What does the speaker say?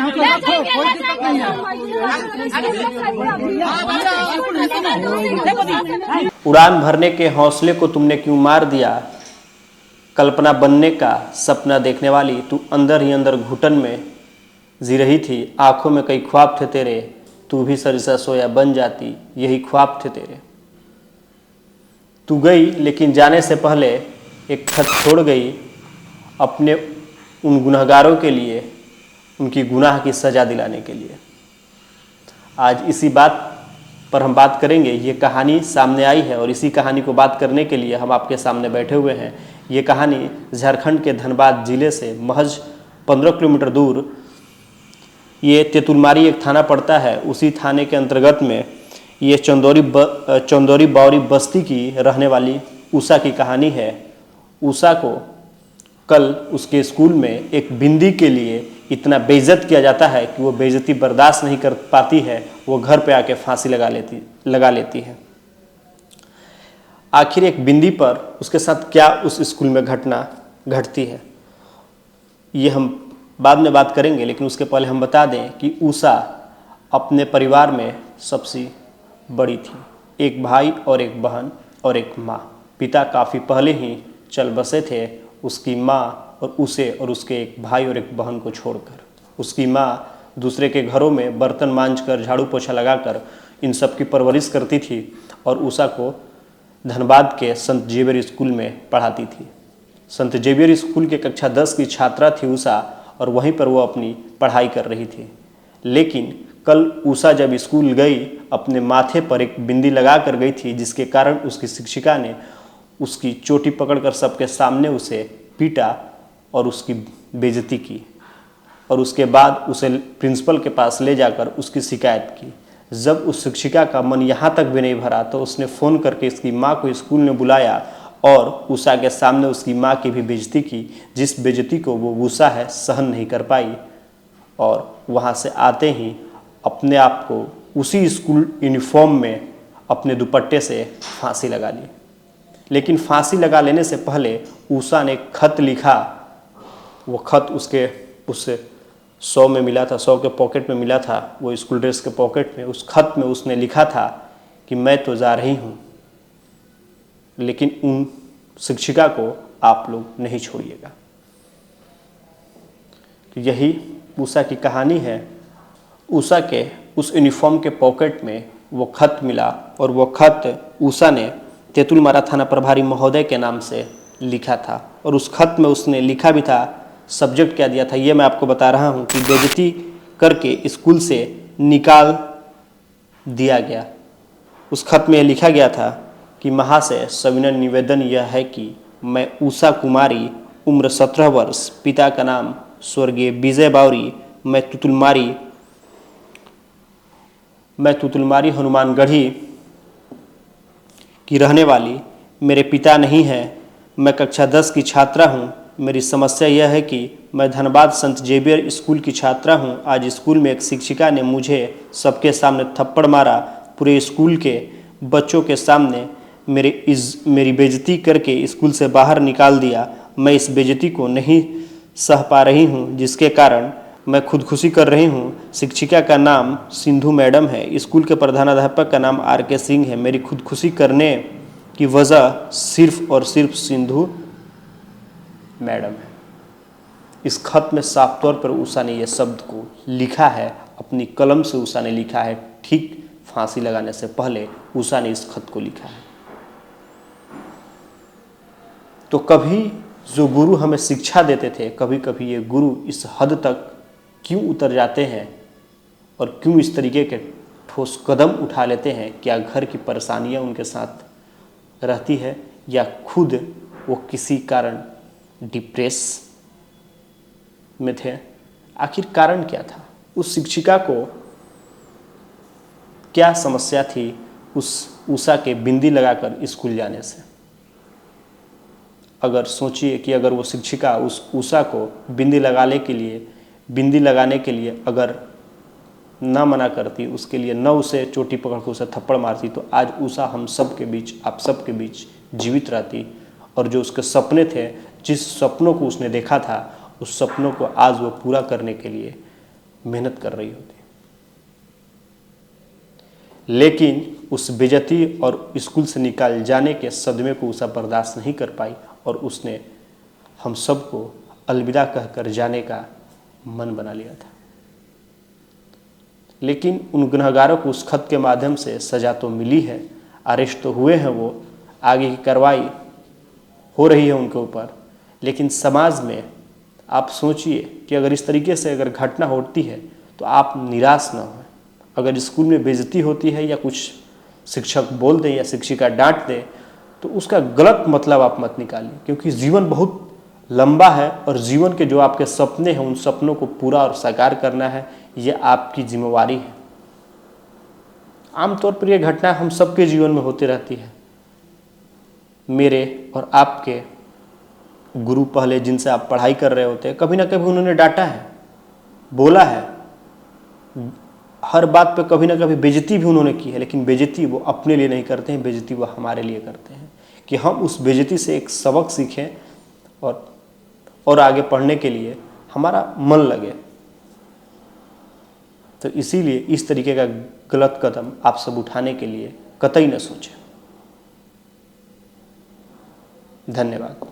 यहाँ पे रखो, कोई दिक्कत नहीं है। उड़ान भरने के हौसले को तुमने क्यों मार दिया? कल्पना बनने का सपना देखने वाली तू अंदर ही अंदर घुटन में जी रही थी। आंखों में कई ख्वाब थे तेरे, तू भी सरिसा सोया बन जाती, यही ख्वाब थे तेरे। तू गई लेकिन जाने से पहले एक खत छोड़ गई अपने उन गुनहगारों के लिए, उनकी गुनाह की सज़ा दिलाने के लिए। आज इसी बात पर हम बात करेंगे। ये कहानी सामने आई है और इसी कहानी को बात करने के लिए हम आपके सामने बैठे हुए हैं। ये कहानी झारखंड के धनबाद जिले से महज 15 किलोमीटर दूर ये तेतुलमारी एक थाना पड़ता है। उसी थाने के अंतर्गत में ये चंदौरी बावरी बस्ती की रहने वाली उषा की कहानी है। उषा को कल उसके स्कूल में एक बिंदी के लिए इतना बेइज्जत किया जाता है कि वो बेइज्जती बर्दाश्त नहीं कर पाती है। वो घर पे आके फांसी लगा लेती है। आखिर एक बिंदी पर उसके साथ क्या उस स्कूल में घटना घटती है, ये हम बाद में बात करेंगे। लेकिन उसके पहले हम बता दें कि उषा अपने परिवार में सबसे बड़ी थी। एक भाई और एक बहन और एक माँ। पिता काफ़ी पहले ही चल बसे थे उसकी माँ और उसे और उसके एक भाई और एक बहन को छोड़कर। उसकी माँ दूसरे के घरों में बर्तन मांजकर, झाड़ू पोछा लगाकर इन सब की परवरिश करती थी और उषा को धनबाद के संत जेवियर स्कूल में पढ़ाती थी। संत जेवियर स्कूल के कक्षा 10 की छात्रा थी उषा और वहीं पर वो अपनी पढ़ाई कर रही थी। लेकिन कल उषा जब स्कूल गई, अपने माथे पर एक बिंदी लगा कर गई थी, जिसके कारण उसकी शिक्षिका ने उसकी चोटी पकड़कर सबके सामने उसे पीटा और उसकी बेइज्जती की और उसके बाद उसे प्रिंसिपल के पास ले जाकर उसकी शिकायत की। जब उस शिक्षिका का मन यहाँ तक भी नहीं भरा तो उसने फ़ोन करके इसकी माँ को स्कूल में बुलाया और उषा के सामने उसकी माँ की भी बेइज्जती की, जिस बेइज्जती को वो उषा है सहन नहीं कर पाई और वहाँ से आते ही अपने आप को उसी स्कूल यूनिफॉर्म में अपने दुपट्टे से फांसी लगा ली। लेकिन फांसी लगा लेने से पहले उषा ने खत लिखा। वो खत उसके 100 में मिला था, 100 के पॉकेट में मिला था, वो स्कूल ड्रेस के पॉकेट में। उस खत में उसने लिखा था कि मैं तो जा रही हूँ, लेकिन उन शिक्षिका को आप लोग नहीं छोड़िएगा। तो यही उषा की कहानी है। उषा के उस यूनिफॉर्म के पॉकेट में वो खत मिला और वो खत उषा ने तेतुलमारा थाना प्रभारी महोदय के नाम से लिखा था और उस खत में उसने लिखा भी था। सब्जेक्ट क्या दिया था ये मैं आपको बता रहा हूँ कि बेइज्जती करके स्कूल से निकाल दिया गया। उस खत में लिखा गया था कि महाशय, सविनय निवेदन यह है कि मैं उषा कुमारी, उम्र 17 वर्ष, पिता का नाम स्वर्गीय विजय बावरी, मैं तुतुलमारी हनुमानगढ़ी की रहने वाली, मेरे पिता नहीं हैं, मैं कक्षा 10 की छात्रा हूँ। मेरी समस्या यह है कि मैं धनबाद संत जेवियर स्कूल की छात्रा हूँ। आज स्कूल में एक शिक्षिका ने मुझे सबके सामने थप्पड़ मारा, पूरे स्कूल के बच्चों के सामने मेरी बेइज्जती करके स्कूल से बाहर निकाल दिया। मैं इस बेइज्जती को नहीं सह पा रही हूँ, जिसके कारण मैं खुदकुशी कर रही हूँ। शिक्षिका का नाम सिंधु मैडम है, स्कूल के प्रधानाध्यापक का नाम RK सिंह है। मेरी खुदकुशी करने की वजह सिर्फ और सिर्फ सिंधु मैडम है। इस खत में साफ तौर पर उषा ने यह शब्द को लिखा है, अपनी कलम से उषा ने लिखा है। ठीक फांसी लगाने से पहले उषा ने इस खत को लिखा है। तो कभी जो गुरु हमें शिक्षा देते थे, कभी कभी ये गुरु इस हद तक क्यों उतर जाते हैं और क्यों इस तरीके के ठोस कदम उठा लेते हैं? क्या घर की परेशानियां उनके साथ रहती है या खुद वो किसी कारण डिप्रेस में थे? आखिर कारण क्या था? उस शिक्षिका को क्या समस्या थी उस उषा के बिंदी लगाकर स्कूल जाने से? अगर सोचिए कि अगर वो शिक्षिका उस उषा को बिंदी लगाने के लिए अगर ना मना करती, उसके लिए न उसे चोटी पकड़ कर उसे थप्पड़ मारती, तो आज उषा हम सब के बीच, आप सब के बीच जीवित रहती और जो उसके सपने थे, जिस सपनों को उसने देखा था, उस सपनों को आज वो पूरा करने के लिए मेहनत कर रही होती। लेकिन उस बेइज्जती और स्कूल से निकाल जाने के सदमे को उषा बर्दाश्त नहीं कर पाई और उसने हम सबको अलविदा कहकर जाने का मन बना लिया था। लेकिन उन गुनहगारों को उस खत के माध्यम से सज़ा तो मिली है, अरेस्ट तो हुए हैं, वो आगे की कार्रवाई हो रही है उनके ऊपर। लेकिन समाज में आप सोचिए कि अगर इस तरीके से अगर घटना होती है तो आप निराश ना हो। अगर स्कूल में बेइज्जती होती है या कुछ शिक्षक बोल दे या शिक्षिका डांट दे तो उसका गलत मतलब आप मत निकालिए, क्योंकि जीवन बहुत लंबा है और जीवन के जो आपके सपने हैं उन सपनों को पूरा और साकार करना है, ये आपकी जिम्मेवारी है। आमतौर पर यह घटना हम सबके जीवन में होती रहती है। मेरे और आपके गुरु पहले जिनसे आप पढ़ाई कर रहे होते हैं, कभी ना कभी उन्होंने डांटा है, बोला है, हर बात पे कभी ना कभी बेइज्जती भी उन्होंने की है। लेकिन बेइज्जती वो अपने लिए नहीं करते हैं, बेइज्जती वो हमारे लिए करते हैं कि हम उस बेइज्जती से एक सबक सीखें और आगे पढ़ने के लिए हमारा मन लगे। तो इसीलिए इस तरीके का गलत कदम आप सब उठाने के लिए कतई न सोचें। धन्यवाद।